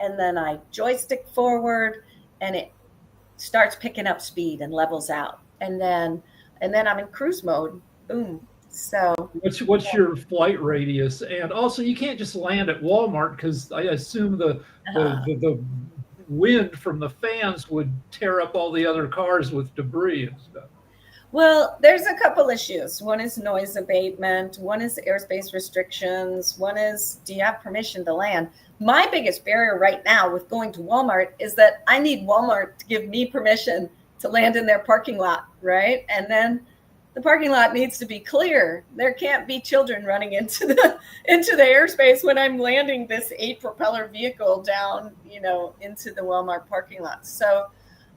and then I joystick forward, and it starts picking up speed and levels out. And then I'm in cruise mode. Boom. So What's your flight radius? And also, you can't just land at Walmart because I assume the wind from the fans would tear up all the other cars with debris and stuff. well, there's a couple issues. One is noise abatement, one is airspace restrictions, one is do you have permission to land? My biggest barrier right now with going to Walmart is that I need Walmart to give me permission to land in their parking lot, right? And then the parking lot needs to be clear. There can't be children running into the airspace when I'm landing this 8 propeller vehicle down, into the Walmart parking lot.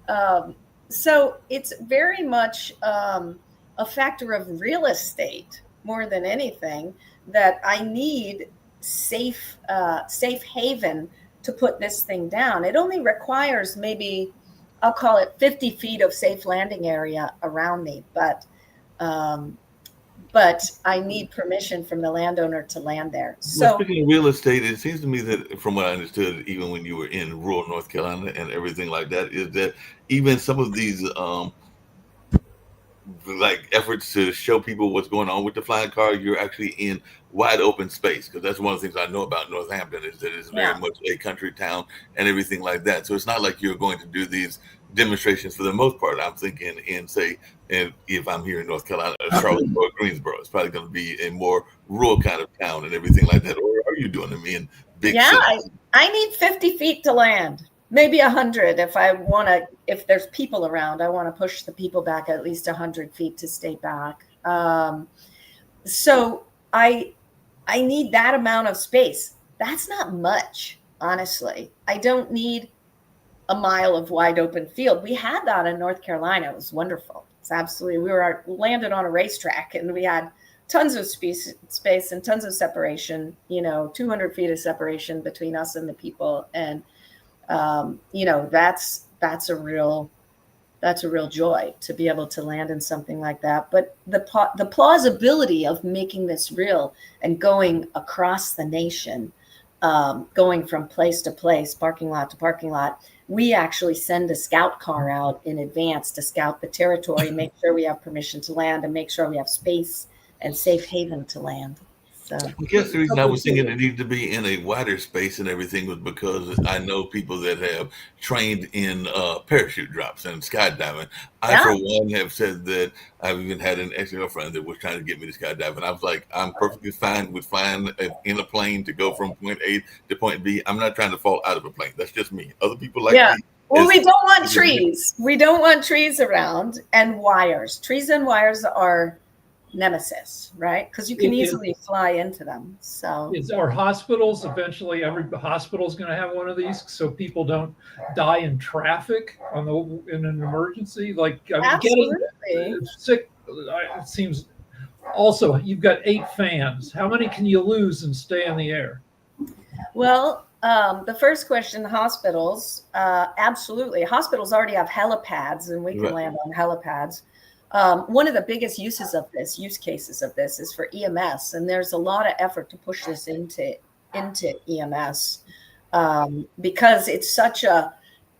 Um, so it's very much a factor of real estate more than anything that I need safe haven to put this thing down. It only requires maybe, I'll call it 50 feet of safe landing area around me, um, but I need permission from the landowner to land there. Well, So speaking of real estate, it seems to me that from what I understood, even when you were in rural North Carolina and everything like that, is that even some of these like efforts to show people what's going on with the flying car, you're actually in wide open space, because that's one of the things I know about Northampton is that it's very yeah, much a country town and everything like that. So it's not like you're going to do these demonstrations for the most part. I'm thinking in say, and if I'm here in North Carolina, Charlotte or Greensboro, it's probably going to be a more rural kind of town and everything like that. Or are you doing them in big yeah, cities? I need 50 feet to land, maybe 100 if I want to. If there's people around, I want to push the people back at least 100 feet to stay back. So I need that amount of space. That's not much, honestly. I don't need a mile of wide open field. We had that in North Carolina. It was wonderful. It's absolutely, we were landed on a racetrack and we had tons of space and tons of separation, 200 feet of separation between us and the people. And, that's a real joy to be able to land in something like that. But the plausibility of making this real and going across the nation, going from place to place, parking lot to parking lot, we actually send a scout car out in advance to scout the territory, make sure we have permission to land, and make sure we have space and safe haven to land. So, I guess the reason I was thinking it needed to be in a wider space and everything was because I know people that have trained in parachute drops and skydiving. I, yeah, for one, have said that I've even had an ex-girlfriend that was trying to get me to skydive, and I was like, I'm perfectly fine with flying in a plane to go from point A to point B. I'm not trying to fall out of a plane. That's just me. Other people like yeah. me. Well, Is we don't want trees. We don't want trees around and wires. Trees and wires are nemesis, right? Because you can It, it, easily fly into them. So, is our hospitals eventually every hospital is going to have one of these so people don't die in traffic in an emergency? Like, I mean, getting absolutely. sick. It seems. Also, you've got 8 fans. How many can you lose and stay in the air? Well, the first question, hospitals, absolutely. Hospitals already have helipads, and we can right. land on helipads. One of the biggest use cases of this is for EMS, and there's a lot of effort to push this into EMS because it's such a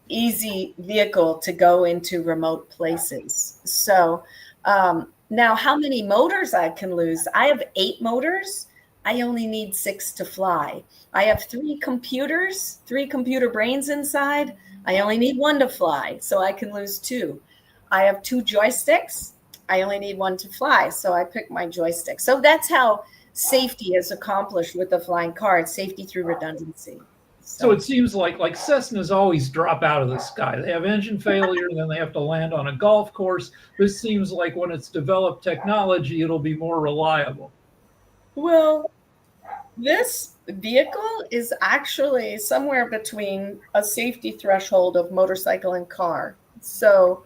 easy vehicle to go into remote places. So now, how many motors I can lose? I have 8 motors. I only need 6 to fly. I have 3 computers, 3 computer brains inside. I only need 1 to fly, so I can lose 2. I have 2 joysticks. I only need 1 to fly, so I pick my joystick. So that's how safety is accomplished with the flying car. It's safety through redundancy. So So it seems like Cessnas always drop out of the sky. They have engine failure, and then they have to land on a golf course. This seems like when it's developed technology, it'll be more reliable. well, this vehicle is actually somewhere between a safety threshold of motorcycle and car. So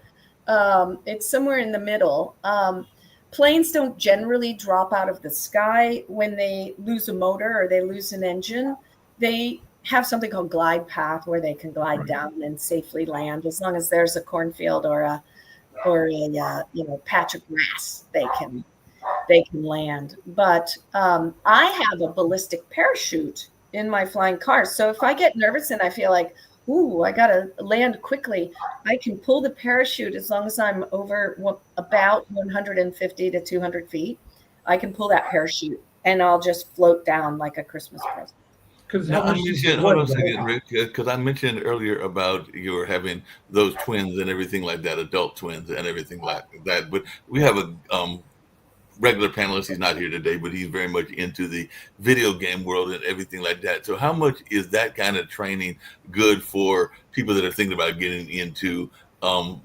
it's somewhere in the middle. Planes don't generally drop out of the sky when they lose a motor or they lose an engine. They have something called glide path where they can glide Right. down and safely land as long as there's a cornfield or a patch of grass they can land. But I have a ballistic parachute in my flying car. So if I get nervous and I feel like, ooh, I got to land quickly, I can pull the parachute as long as I'm over about 150 to 200 feet. I can pull that parachute and I'll just float down like a Christmas present. Because Now, how much does it hold on a weigh? second, Rick, because I mentioned earlier about your having those twins and everything like that, adult twins and everything like that. But we have a regular panelist. He's not here today, but he's very much into the video game world and everything like that. So how much is that kind of training good for people that are thinking about getting into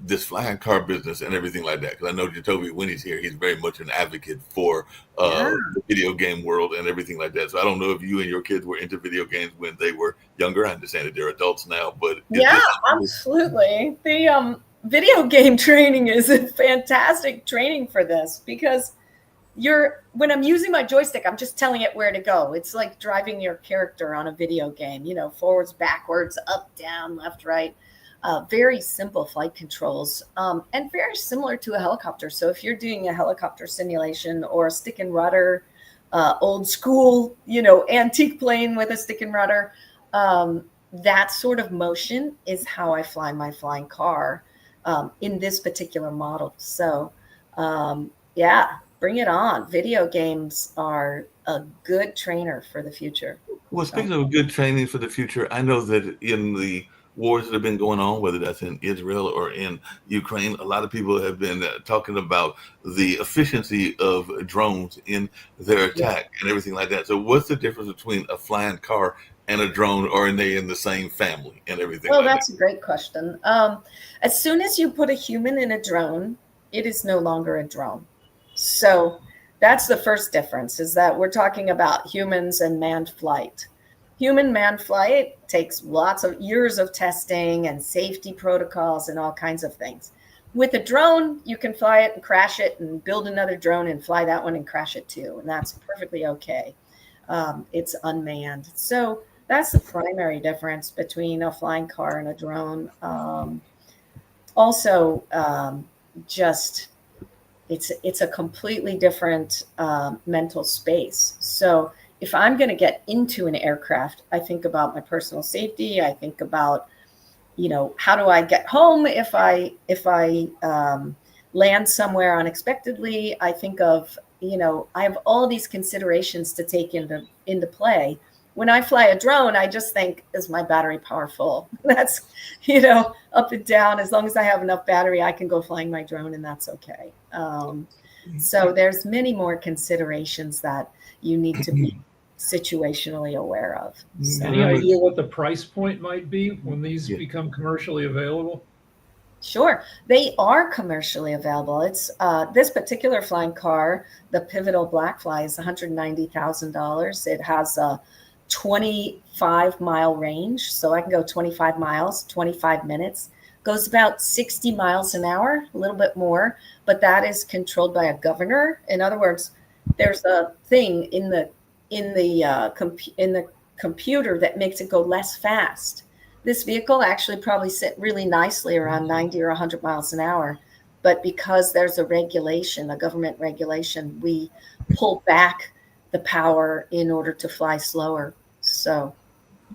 this flying car business and everything like that? Because I know Jacoby, when he's here, he's very much an advocate for the video game world and everything like that. So I don't know if you and your kids were into video games when they were younger. I understand that they're adults now, but yeah, absolutely. The video game training is a fantastic training for this, because when I'm using my joystick, I'm just telling it where to go. It's like driving your character on a video game, forwards, backwards, up, down, left, right. Very simple flight controls, and very similar to a helicopter. So if you're doing a helicopter simulation or a stick and rudder, old school, antique plane with a stick and rudder, that sort of motion is how I fly my flying car in this particular model. So yeah, bring it on. Video games are a good trainer for the future. Well, speaking of good training for the future, I know that in the wars that have been going on, whether that's in Israel or in Ukraine, a lot of people have been talking about the efficiency of drones in their attack and everything like that. So what's the difference between a flying car and a drone, or are they in the same family and everything? Well, that's a great question. As soon as you put a human in a drone, it is no longer a drone. So that's the first difference, is that we're talking about humans and manned flight. Human manned flight takes lots of years of testing and safety protocols and all kinds of things. With a drone, you can fly it and crash it and build another drone and fly that one and crash it too. And that's perfectly okay. It's unmanned. So that's the primary difference between a flying car and a drone. It's a completely different mental space. So if I'm going to get into an aircraft, I think about my personal safety. I think about, how do I get home if I land somewhere unexpectedly? I think of, I have all these considerations to take into play. When I fly a drone, I just think, is my battery powerful? That's, up and down. As long as I have enough battery, I can go flying my drone, and that's okay. So there's many more considerations that you need to be situationally aware of. So. Any idea what the price point might be when these become commercially available? Sure. They are commercially available. It's this particular flying car, the Pivotal Blackfly, is $190,000. It has a 25-mile range. So I can go 25 miles, 25 minutes. Goes about 60 miles an hour, a little bit more, but that is controlled by a governor. In other words, there's a thing in the computer that makes it go less fast. This vehicle actually probably sit really nicely around 90 or 100 miles an hour, but because there's a regulation, a government regulation, we pull back the power in order to fly slower. So.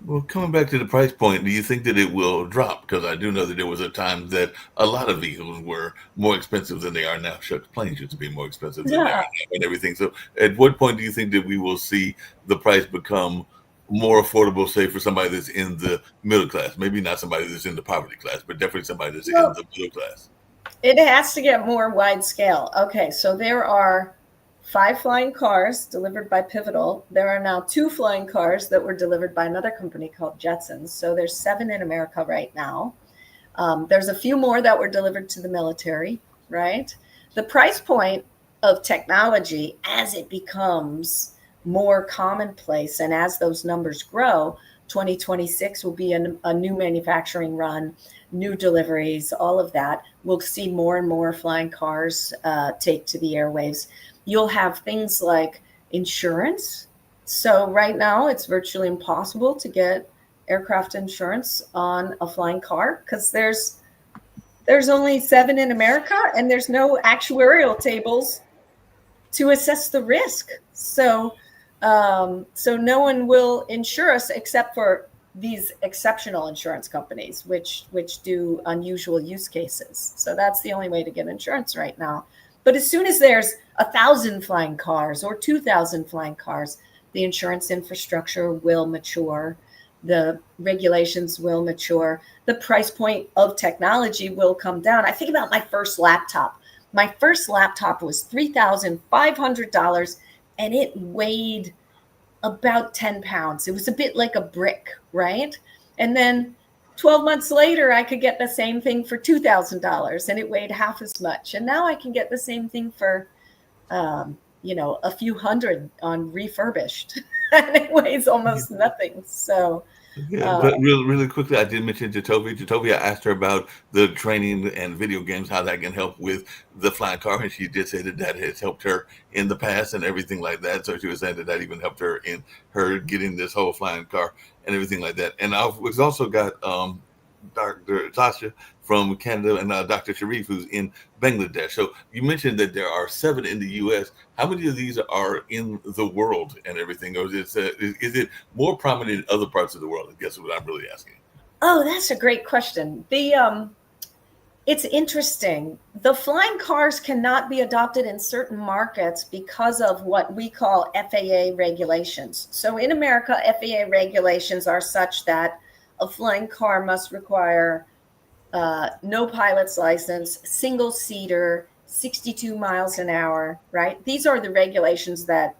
Well, coming back to the price point, do you think that it will drop? Because I do know that there was a time that a lot of vehicles were more expensive than they are now. Shucks, planes used to be more expensive than they are now and everything. So at what point do you think that we will see the price become more affordable, say, for somebody that's in the middle class? Maybe not somebody that's in the poverty class, but definitely somebody that's in the middle class. It has to get more wide scale. Okay, so there are 5 flying cars delivered by Pivotal. There are now 2 flying cars that were delivered by another company called Jetsons. So there's 7 in America right now. There's a few more that were delivered to the military, right? The price point of technology, as it becomes more commonplace and as those numbers grow, 2026 will be a new manufacturing run, new deliveries, all of that. We'll see more and more flying cars take to the airwaves. You'll have things like insurance. So right now it's virtually impossible to get aircraft insurance on a flying car because there's only 7 in America and there's no actuarial tables to assess the risk. So So no one will insure us except for these exceptional insurance companies, which do unusual use cases. So that's the only way to get insurance right now. But as soon as there's 1,000 flying cars or 2,000 flying cars, the insurance infrastructure will mature. The regulations will mature. The price point of technology will come down. I think about my first laptop. My first laptop was $3,500 and it weighed about 10 pounds. It was a bit like a brick, right? And then 12 months later, I could get the same thing for $2,000 and it weighed half as much. And now I can get the same thing for, a few hundred on refurbished and it weighs almost nothing. So, yeah, but really quickly, I did mention Jatovia, I asked her about the training and video games, how that can help with the flying car. And she did say that has helped her in the past and everything like that. So she was saying that even helped her in her getting this whole flying car and everything like that. And we've also got Dr. Tasha from Canada and Dr. Sharif, who's in Bangladesh. So you mentioned that there are 7 in the U.S. How many of these are in the world and everything? Or is it more prominent in other parts of the world? I guess is what I'm really asking. Oh, that's a great question. It's interesting. The flying cars cannot be adopted in certain markets because of what we call FAA regulations. So in America, FAA regulations are such that a flying car must require no pilot's license, single seater, 62 miles an hour, right? These are the regulations that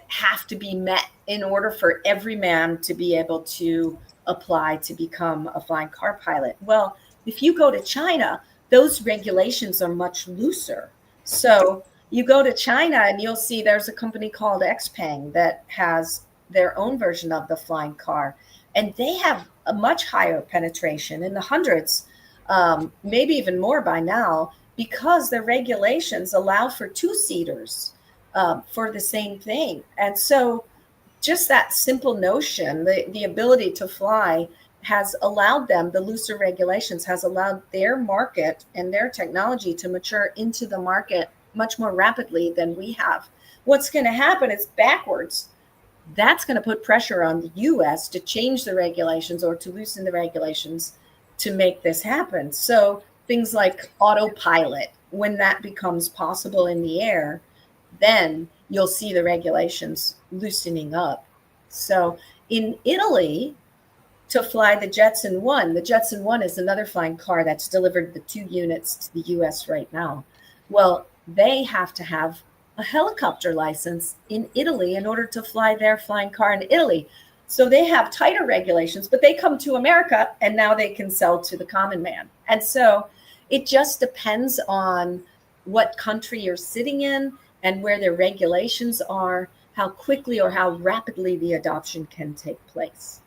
have to be met in order for every man to be able to apply to become a flying car pilot. Well, if you go to China, those regulations are much looser. So you go to China and you'll see there's a company called XPeng that has their own version of the flying car. And they have a much higher penetration in the hundreds, maybe even more by now, because the regulations allow for 2-seaters for the same thing. And so just that simple notion, the ability to fly has allowed them, the looser regulations has allowed their market and their technology to mature into the market much more rapidly than we have. What's going to happen is backwards. That's going to put pressure on the US to change the regulations or to loosen the regulations to make this happen. So things like autopilot, when that becomes possible in the air, then you'll see the regulations loosening up. So in Italy, to fly the Jetson 1, the Jetson 1 is another flying car that's delivered the 2 units to the US right now. Well, they have to have a helicopter license in Italy in order to fly their flying car in Italy. So they have tighter regulations, but they come to America and now they can sell to the common man. And so it just depends on what country you're sitting in and where their regulations are, how quickly or how rapidly the adoption can take place.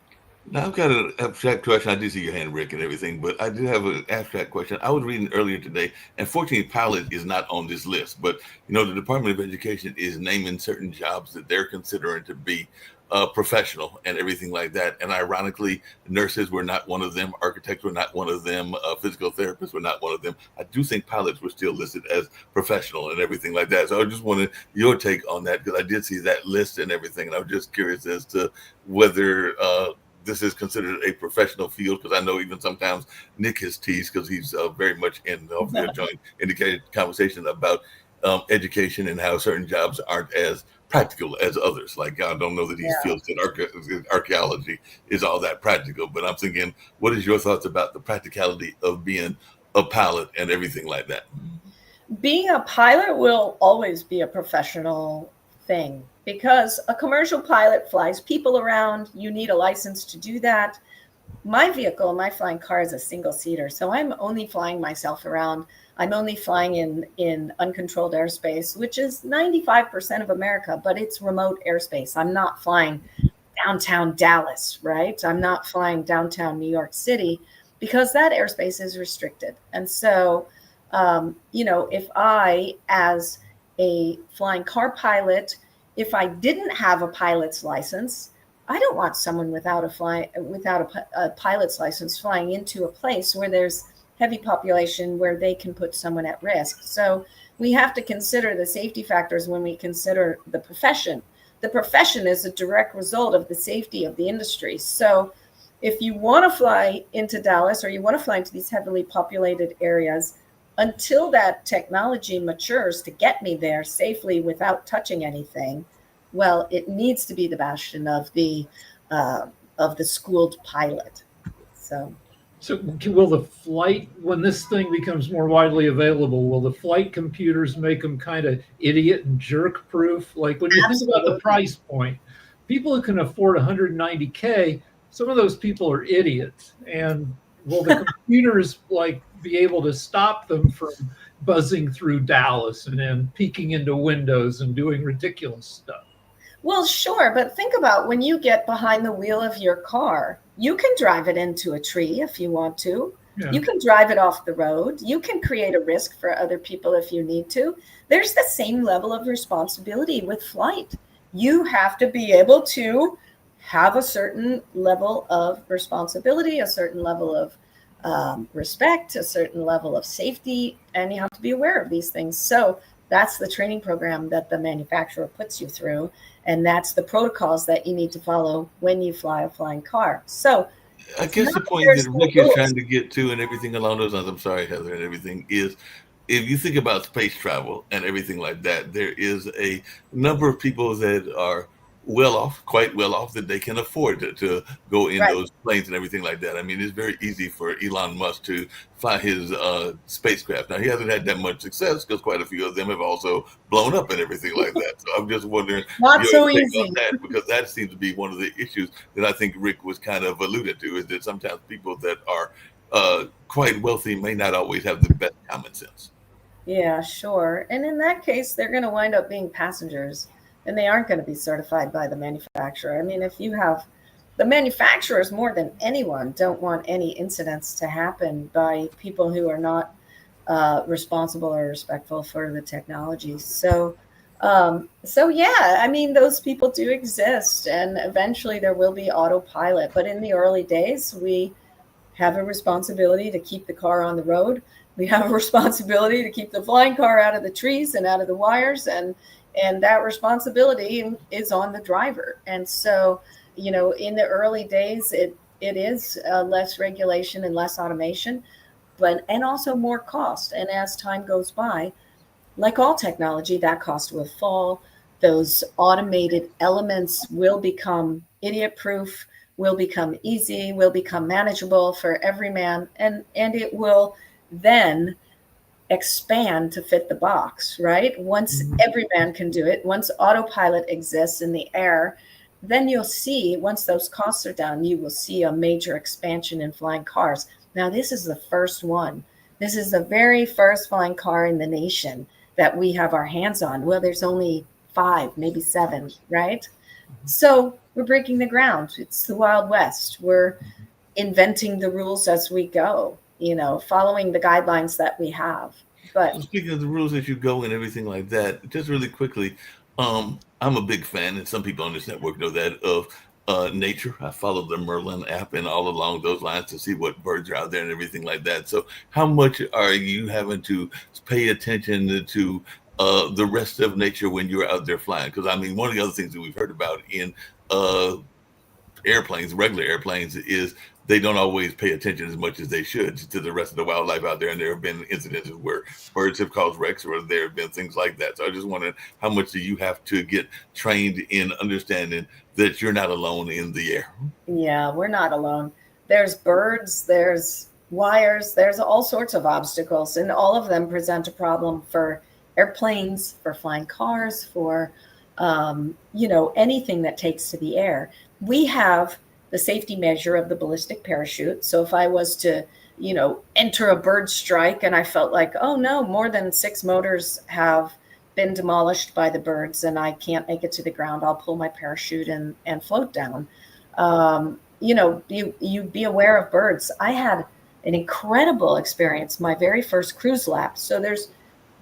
Now I've got an abstract question. I did see your hand, Rick, and everything, but I do have an abstract question. I was reading earlier today, and fortunately, pilot is not on this list, but the Department of Education is naming certain jobs that they're considering to be professional and everything like that. And ironically, nurses were not one of them, architects were not one of them, physical therapists were not one of them. I do think pilots were still listed as professional and everything like that. So I just wanted your take on that, because I did see that list and everything, and I was just curious as to whether this is considered a professional field, because I know even sometimes Nick has teased, because he's very much in the joint indicated conversation about education and how certain jobs aren't as practical as others. Like, I don't know that he feels that archaeology is all that practical, but I'm thinking, what is your thoughts about the practicality of being a pilot and everything like that? Being a pilot will always be a professional thing, because a commercial pilot flies people around. You need a license to do that. My vehicle, my flying car, is a single seater. So I'm only flying myself around. I'm only flying in uncontrolled airspace, which is 95% of America, but it's remote airspace. I'm not flying downtown Dallas, right? I'm not flying downtown New York City, because that airspace is restricted. And so, if I, as a flying car pilot, if I didn't have a pilot's license, I don't want someone without a pilot's license flying into a place where there's heavy population, where they can put someone at risk. So we have to consider the safety factors when we consider the profession. the profession is a direct result of the safety of the industry. So if you want to fly into Dallas or you want to fly into these heavily populated areas, until that technology matures to get me there safely without touching anything, well, it needs to be the bastion of the schooled pilot. So will the flight, when this thing becomes more widely available, will the flight computers make them kind of idiot and jerk proof? Like when you think about the price point, people who can afford $190K, some of those people are idiots. And will the computers like be able to stop them from buzzing through Dallas and then peeking into windows and doing ridiculous stuff? Well, sure, but think about when you get behind the wheel of your car, you can drive it into a tree if you want to. Yeah. You can drive it off the road. You can create a risk for other people if you need to. There's the same level of responsibility with flight. You have to be able to have a certain level of responsibility, a certain level of respect, a certain level of safety, and you have to be aware of these things. So that's the training program that the manufacturer puts you through. And that's the protocols that you need to follow when you fly a flying car. So I guess the point that Rick is trying to get to and everything along those lines, I'm sorry, Heather, and everything is, if you think about space travel and everything like that, there is a number of people that are well off, quite well off, that they can afford to go in those planes and everything like that. I mean, it's very easy for Elon Musk to fly his spacecraft. Now, he hasn't had that much success because quite a few of them have also blown up and everything like that. So I'm just wondering not so take easy on that, because that seems to be one of the issues that I think Rick was kind of alluded to, is that sometimes people that are quite wealthy may not always have the best common sense. Yeah, sure. And in that case, they're going to wind up being passengers, and they aren't going to be certified by the manufacturer. I mean, if you have the manufacturers more than anyone don't want any incidents to happen by people who are not responsible or respectful for the technology. So yeah, I mean, those people do exist, and eventually there will be autopilot. But in the early days, we have a responsibility to keep the car on the road. We have a responsibility to keep the flying car out of the trees and out of the wires, and that responsibility is on the driver. And so, you know, in the early days, it is less regulation and less automation, and also more cost. And as time goes by, like all technology, that cost will fall. Those automated elements will become idiot-proof, will become easy, will become manageable for every man, and it will then expand to fit the box, right? Once every man can do it, once autopilot exists in the air, then you'll see, once those costs are down, you will see a major expansion in flying cars. Now, this is the first one. This is the very first flying car in the nation that we have our hands on. Well, there's only 5, maybe 7, right? So we're breaking the ground. It's the Wild West. We're inventing the rules as we go, you know, following the guidelines that we have. But speaking of the rules as you go and everything like that, just really quickly, I'm a big fan, and some people on this network know that, of nature. I follow the Merlin app and all along those lines to see what birds are out there and everything like that. So how much are you having to pay attention to the rest of nature when you're out there flying? Because I mean, one of the other things that we've heard about in airplanes, regular airplanes, is they don't always pay attention as much as they should to the rest of the wildlife out there. And there have been incidences where birds have caused wrecks, or there have been things like that. So I just wondered, how much do you have to get trained in understanding that you're not alone in the air? Yeah, we're not alone. There's birds, there's wires, there's all sorts of obstacles, and all of them present a problem for airplanes, for flying cars, for, you know, anything that takes to the air. We have the safety measure of the ballistic parachute. So if I was to, you know, enter a bird strike and I felt like, oh no, more than 6 motors have been demolished by the birds and I can't make it to the ground, I'll pull my parachute and float down. You know, you be aware of birds. I had an incredible experience, my very first cruise lap. So there's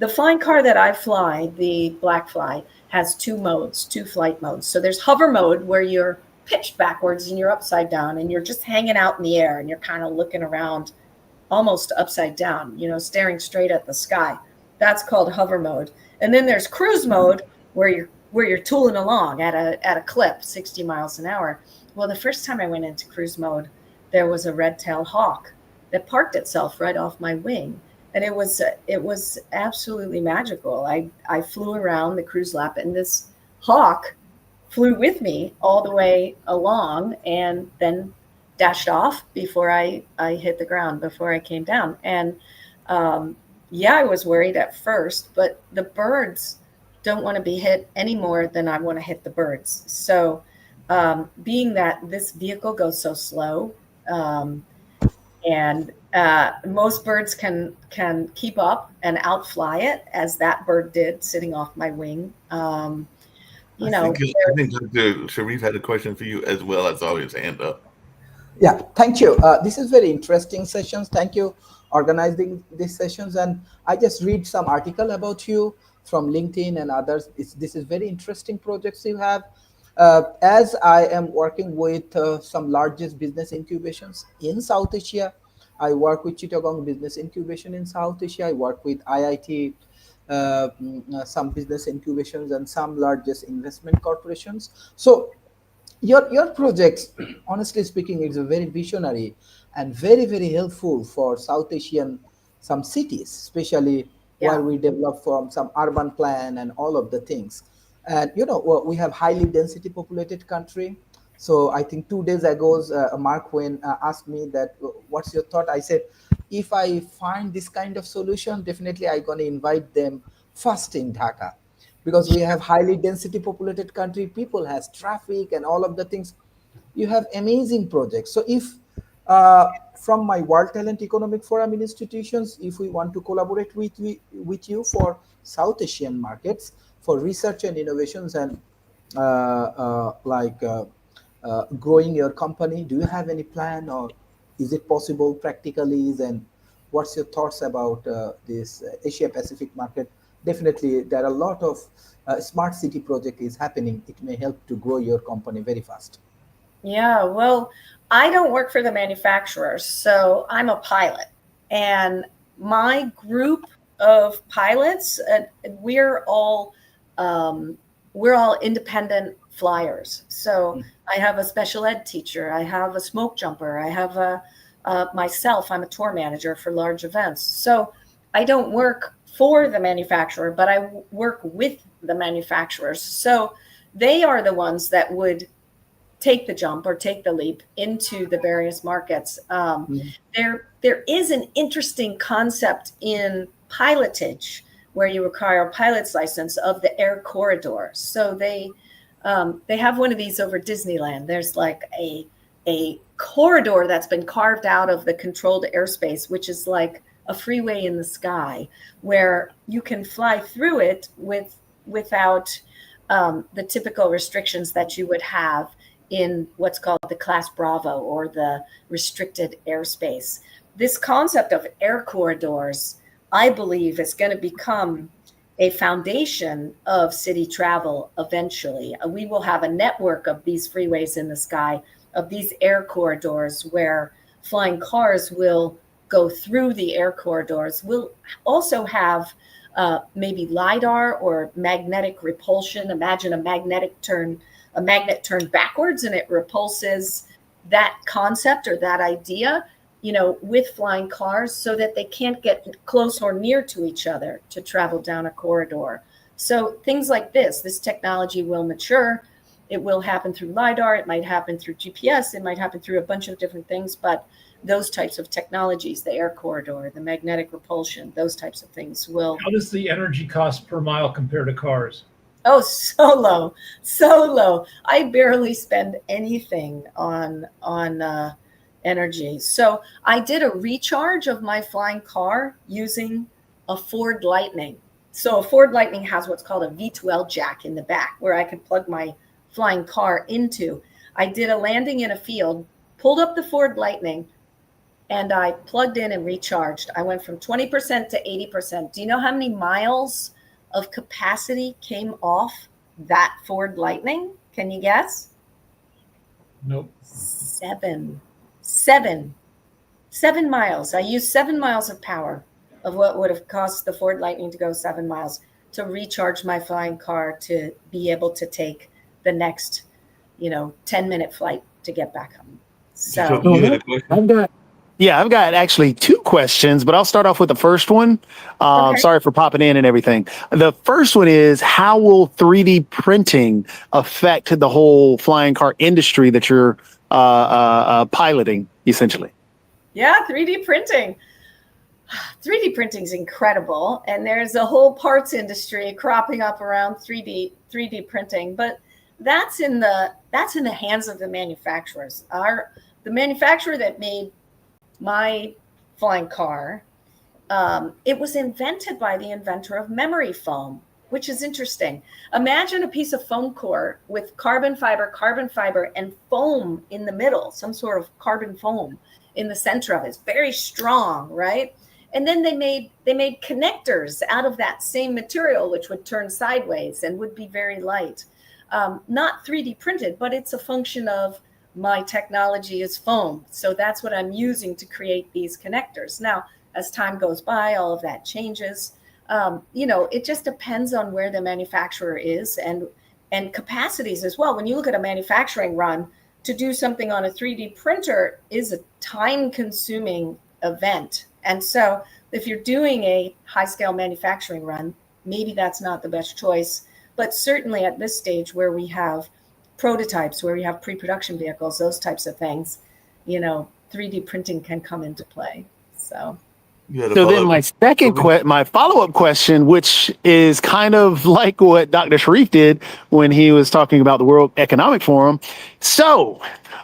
the flying car that I fly, the Blackfly, has 2 modes, 2 flight modes. So there's hover mode, where you're pitched backwards and you're upside down and you're just hanging out in the air and you're kind of looking around almost upside down, you know, staring straight at the sky. That's called hover mode. And then there's cruise mode, where where you're tooling along at a clip, 60 miles an hour. Well, the first time I went into cruise mode, there was a red-tailed hawk that parked itself right off my wing. And it was absolutely magical. I flew around the cruise lap, and this hawk flew with me all the way along and then dashed off before I hit the ground, before I came down. And yeah, I was worried at first, but the birds don't want to be hit any more than I want to hit the birds. So being that this vehicle goes so slow, and most birds can keep up and outfly it, as that bird did sitting off my wing. I think Dr. Sharif had a question for you as well. I saw his hand up. Yeah, thank you. This is very interesting sessions. Thank you organizing these sessions. And I just read some article about you from LinkedIn and others. This is very interesting projects you have. As I am working with some largest business incubations in South Asia, I work with Chittagong Business Incubation in South Asia. I work with IIT, some business incubations, and some largest investment corporations. So your projects, honestly speaking, is a very visionary and very, very helpful for South Asian, some cities, especially where we develop from some urban plan and all of the things. And we have highly density populated country. So I think 2 days ago, Mark Wayne asked me that, what's your thought? I said, if I find this kind of solution, definitely I'm going to invite them first in Dhaka, because we have highly density populated country. People has traffic and all of the things. You have amazing projects. So if from my World Talent Economic Forum institutions, if we want to collaborate with you for South Asian markets, for research and innovations and growing your company, do you have any plan, or is it possible practically? And what's your thoughts about this Asia Pacific market? Definitely, there are a lot of smart city project is happening. It may help to grow your company very fast. Yeah, well, I don't work for the manufacturers, so I'm a pilot. And my group of pilots, we're all independent flyers. So I have a special ed teacher, I have a smoke jumper, I have myself, I'm a tour manager for large events. So I don't work for the manufacturer, but I work with the manufacturers. So they are the ones that would take the jump or take the leap into the various markets. There is an interesting concept in pilotage where you require a pilot's license of the air corridor. So they have one of these over Disneyland. There's like a corridor that's been carved out of the controlled airspace, which is like a freeway in the sky, where you can fly through it without the typical restrictions that you would have in what's called the Class Bravo or the restricted airspace. This concept of air corridors, I believe, is going to become a foundation of city travel eventually. We will have a network of these freeways in the sky, of these air corridors, where flying cars will go through the air corridors. We'll also have maybe LiDAR or magnetic repulsion. Imagine a magnet turned backwards and it repulses that concept or that idea, with flying cars, so that they can't get close or near to each other to travel down a corridor. So things like this technology will mature. It will happen through LiDAR. It might happen through GPS. It might happen through a bunch of different things, but those types of technologies, the air corridor, the magnetic repulsion, those types of things will. How does the energy cost per mile compare to cars? Oh, so low. I barely spend anything on energy. So I did a recharge of my flying car using a Ford Lightning. So a Ford Lightning has what's called a V2L jack in the back, where I could plug my flying car into. I did a landing in a field, pulled up the Ford Lightning, and I plugged in and recharged. I went from 20% to 80%. Do you know how many miles of capacity came off that Ford Lightning? Can you guess? Nope. 7 miles. I used 7 miles of power of what would have cost the Ford Lightning to go 7 miles to recharge my flying car to be able to take the next, 10-minute flight to get back home. So You had a question? I've got actually two questions, but I'll start off with the first one. Okay. Sorry for popping in and everything. The first one is, how will 3D printing affect the whole flying car industry that you're piloting, essentially? yeah, 3D printing. 3D printing is incredible, and there's a whole parts industry cropping up around 3D printing, but that's in the hands of the manufacturers. The manufacturer that made my flying car, it was invented by the inventor of memory foam, which is interesting. Imagine a piece of foam core with carbon fiber, and foam in the middle, some sort of carbon foam in the center of it. It's very strong, right? And then they made connectors out of that same material, which would turn sideways and would be very light. Not 3D printed, but it's a function of my technology is foam. So that's what I'm using to create these connectors. Now, as time goes by, all of that changes. It just depends on where the manufacturer is and capacities as well. When you look at a manufacturing run, to do something on a 3D printer is a time-consuming event. And so if you're doing a high-scale manufacturing run, maybe that's not the best choice. But certainly at this stage where we have prototypes, where we have pre-production vehicles, those types of things, 3D printing can come into play. So So then my follow-up question, which is kind of like what Dr. Sharif did when he was talking about the World Economic Forum. So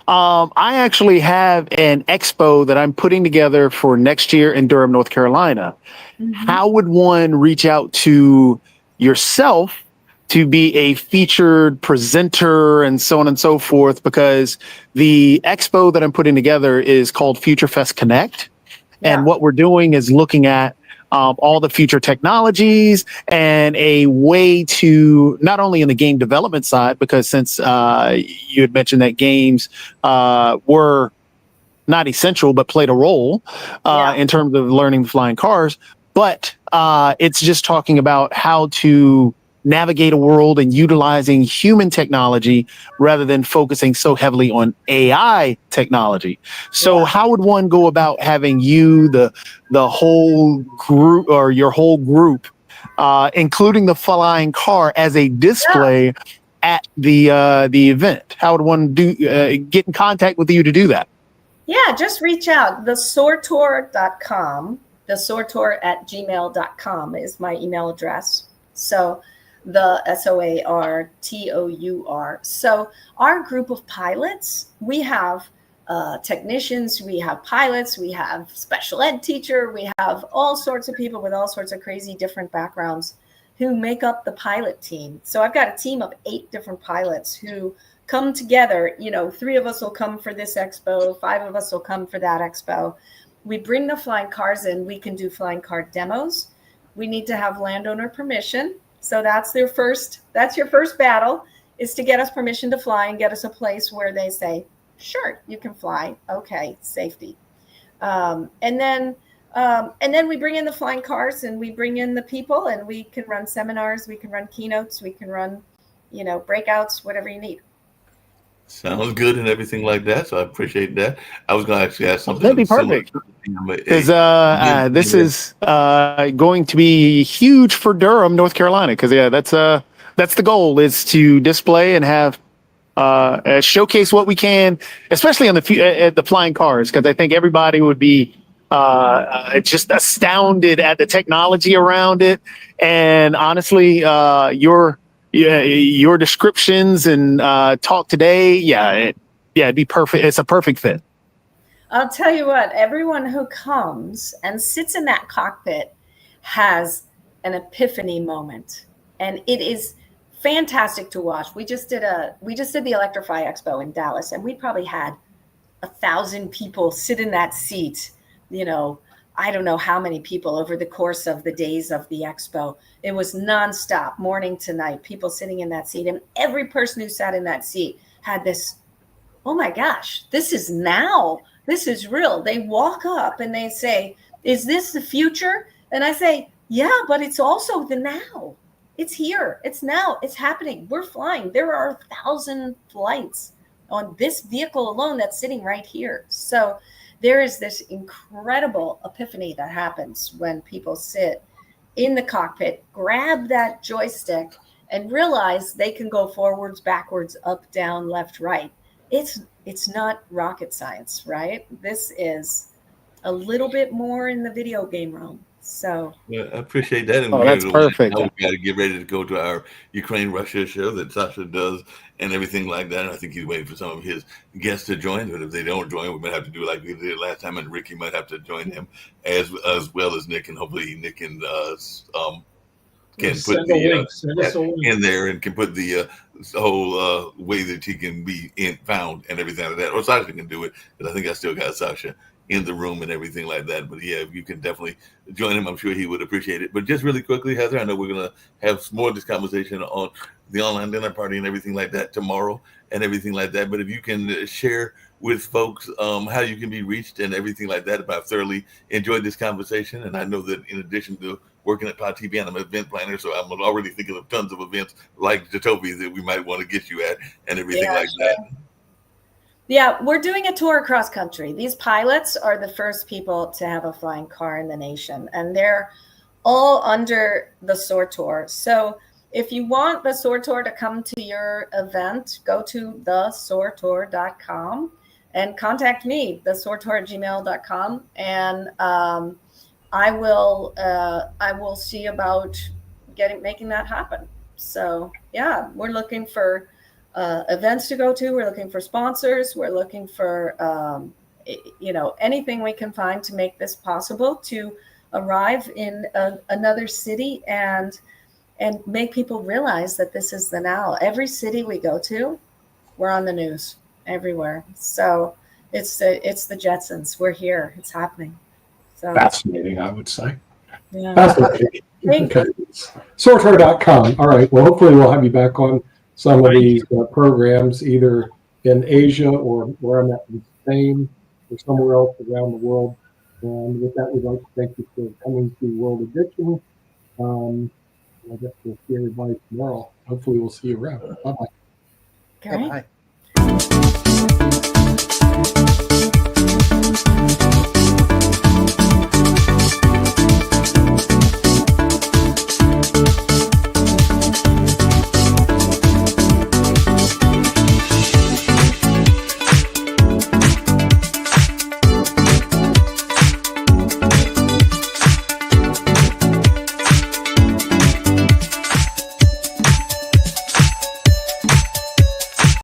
I actually have an expo that I'm putting together for next year in Durham, North Carolina. Mm-hmm. How would one reach out to yourself to be a featured presenter and so on and so forth? Because the expo that I'm putting together is called Future Fest Connect. And what we're doing is looking at all the future technologies and a way to, not only in the game development side, because since you had mentioned that games were not essential, but played a role in terms of learning flying cars, but it's just talking about how to navigate a world and utilizing human technology rather than focusing so heavily on AI technology. So how would one go about having you, the whole group, or your whole group, including the flying car, as a display at the event? How would one get in contact with you to do that? Yeah, just reach out. thesortour.com, thesortour@gmail.com is my email address. So the SOARTOUR. So our group of pilots, we have technicians, we have pilots, we have special ed teacher, we have all sorts of people with all sorts of crazy different backgrounds who make up the pilot team. So I've got a team of 8 different pilots who come together. 3 of us will come for this expo, 5 of us will come for that expo. We bring the flying cars in, we can do flying car demos. We need to have landowner permission. So that's your first battle, is to get us permission to fly and get us a place where they say, sure, you can fly. Okay, safety. And then we bring in the flying cars and we bring in the people, and we can run seminars, we can run keynotes, we can run, breakouts, whatever you need. Sounds good and everything like that. So I appreciate that. I was going to actually ask something. That'd be perfect. Because this is going to be huge for Durham, North Carolina. Because that's the goal, is to display and have showcase what we can, especially on the flying cars. Because I think everybody would be just astounded at the technology around it. And honestly, your descriptions and talk today, it'd be perfect. It's a perfect fit. I'll tell you what, everyone who comes and sits in that cockpit has an epiphany moment, and it is fantastic to watch. We just did the Electrify Expo in Dallas, and we probably had 1,000 people sit in that seat. I don't know how many people over the course of the days of the expo. It was nonstop, morning to night, people sitting in that seat. And every person who sat in that seat had this, oh my gosh, this is now. This is real. They walk up and they say, is this the future? And I say, yeah, but it's also the now. It's here. It's now. It's happening. We're flying. There are 1,000 flights on this vehicle alone that's sitting right here. So there is this incredible epiphany that happens when people sit in the cockpit, grab that joystick, and realize they can go forwards, backwards, up, down, left, right. It's not rocket science, right? This is a little bit more in the video game realm. So Yeah, I appreciate that. And Oh, that's perfect. now we got to get ready to go to our Ukraine-Russia show that Sasha does and everything like that. And I think he's waiting for some of his guests to join. But if they don't join, we might have to do like we did last time, and Ricky might have to join him as well as Nick, and hopefully Nick and can put Send a link. Send us a link. in there and can put the whole way that he can be found and everything like that. Or Sasha can do it, because I think I still got Sasha in the room and everything like that. But yeah, you can definitely join him. I'm sure he would appreciate it. But just really quickly, Heather, I know we're going to have more of this conversation on the online dinner party and everything like that tomorrow and everything like that. But if you can share with folks how you can be reached and everything like that. I've thoroughly enjoyed this conversation. And I know that in addition to working at Pod TV, I'm an event planner, so I'm already thinking of tons of events like Jatobi that we might want to get you at and everything like that. Yeah, we're doing a tour across country. These pilots are the first people to have a flying car in the nation, and they're all under the SOAR Tour. So if you want the SOAR Tour to come to your event, go to thesoartour.com and contact me, thesoartour@gmail.com, and I will see about making that happen. So yeah, we're looking for events to go to. We're looking for sponsors. We're looking for anything we can find to make this possible, to arrive in another city and make people realize that this is the now. Every city we go to, we're on the news everywhere. So it's the Jetsons. We're here. It's happening. So Fascinating, I would say. yeah. Fascinating. Thank Okay. SoarTour.com. All right. Well, hopefully we'll have you back on some of these programs, either in Asia or where I'm at in Spain or somewhere else around the world. And with that, we'd like to thank you for coming to World Addiction. I guess we'll see everybody tomorrow. Hopefully we'll see you around. Bye-bye. Great. Bye.